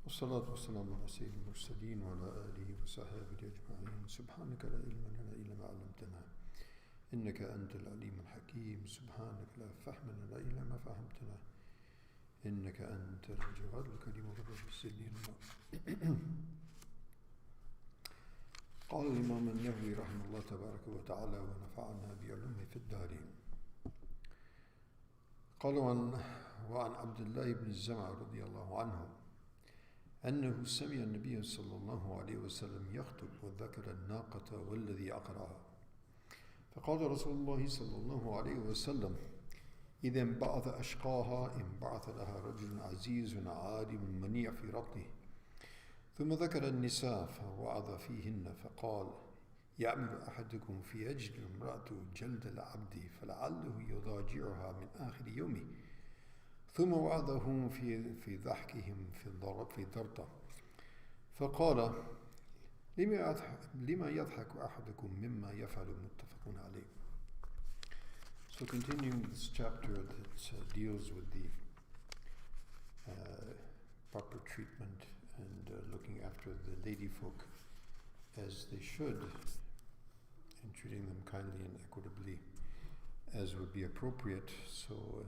والصلاة والسلام على سيد المرسلين وعلى آله وصحبه أجمعين. سبحانك لا علم لنا إلا ما علمتنا إنك أنت العليم الحكيم. سبحانك لا فهم لنا إلا ما فهمتنا إنك أنت الجواد الكريم. رب السنين. قال الإمام النووي رحمه الله تبارك وتعالى ونفعنا بعلومه في الدارين. قال وعن عبد الله بن الزمع رضي الله عنه أنه سمع النبي صلى الله عليه وسلم يخطب وذكر الناقة والذي أقرأها، فقال رسول الله صلى الله عليه وسلم: إذا انبعث أشقاها انبعث لها رجل عزيز عالم منيع في رطنه. ثم ذكر النساء فوعظ فيهن فقال: يعمل أحدكم في يجد امرأته جلد العبد فلعله يضاجعها من آخر يومه. ثم وعظهم في ضحكهم في ضرطة فقال: لما يضحك أحدكم مما يفعل متفق عليه. So continuing this chapter that deals with the proper treatment and looking after the lady folk as they should, and treating them kindly and equitably as would be appropriate. So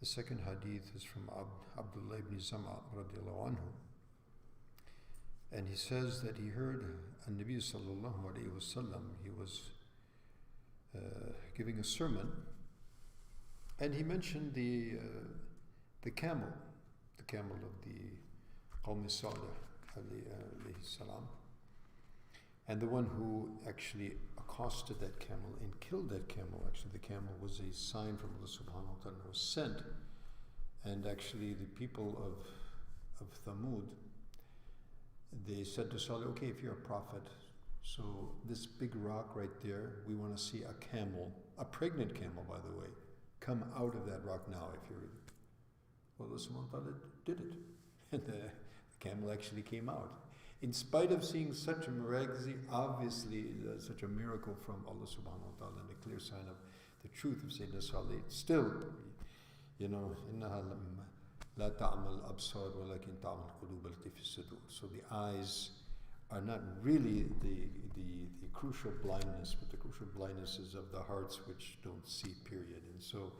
the second hadith is from Abdullah ibn Zam'a radiallahu anhu, and he says that he heard Nabi sallallahu alayhi wasallam. He was giving a sermon, and he mentioned the camel of the Qawm Salih alayhi salam, and the one who actually accosted that camel and killed that camel. Actually, the camel was a sign from Allah subhanahu wa ta'ala, was sent. And actually the people of Thamud, they said to Salih, okay, if you're a prophet, so this big rock right there, we want to see a camel, a pregnant camel by the way, come out of that rock now if you're... Well, Allah subhanahu wa ta'ala did it. And the camel actually came out. In spite of seeing such a obviously such a miracle from Allah subhanahu wa ta'ala and a clear sign of the truth of Sayyidina Salih, still, إنها لا تعمل الأبصار ولكن تعمل القلوب التي في الصدور. So the eyes are not really the crucial blindness, but the crucial blindness is of the hearts which don't see, period. And so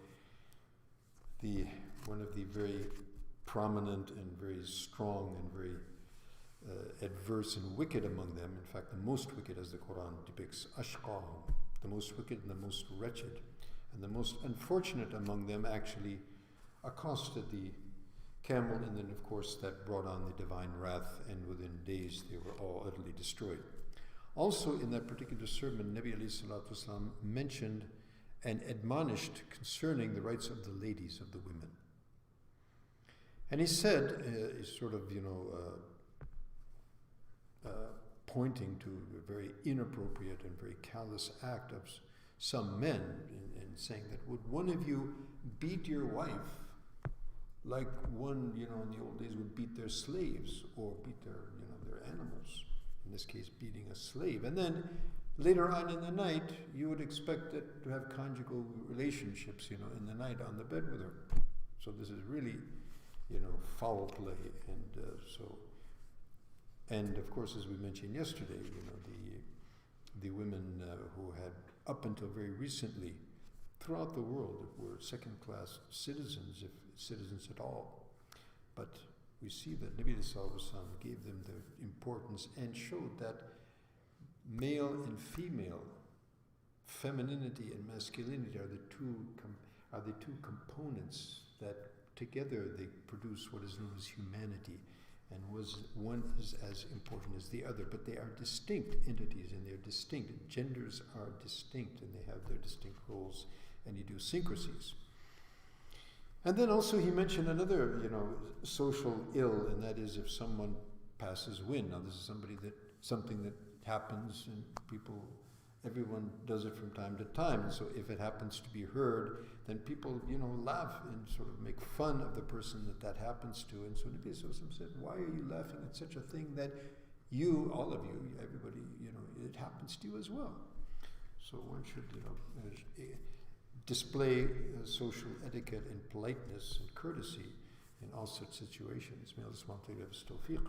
one of the very prominent and very strong and very adverse and wicked among them, in fact the most wicked as the Quran depicts, ashqahum, the most wicked and the most wretched and the most unfortunate among them, actually accosted the camel, and then of course that brought on the divine wrath, and within days they were all utterly destroyed. Also in that particular sermon, Nabi alayhi salatu wasalam mentioned and admonished concerning the rights of the ladies, of the women. And he said, pointing to a very inappropriate and very callous act of some men, and saying that, would one of you beat your wife like one, in the old days would beat their slaves or beat their animals, in this case beating a slave, and then later on in the night you would expect it to have conjugal relationships, in the night on the bed with her. So this is really, foul play, and of course, as we mentioned yesterday, the women who had up until very recently throughout the world were second-class citizens, if citizens at all. But we see that Nabi sallallahu alaihi wasallam gave them the importance and showed that male and female, femininity and masculinity are the two components that together they produce what is known as humanity, and one is as important as the other, but they are distinct entities, and they're distinct. Genders are distinct, and they have their distinct roles and idiosyncrasies. And then also he mentioned another, social ill, and that is if someone passes wind. Now this is something that happens, and everyone does it from time to time. And so if it happens to be heard, then people, laugh and sort of make fun of the person that happens to. And so Nabi Sallallahu Alaihi Wasallam said, why are you laughing at such a thing that you, all of you, everybody, it happens to you as well. So one should, display social etiquette and politeness and courtesy in all such situations. May Allah subhanahu wa ta'ala give us tawfiq.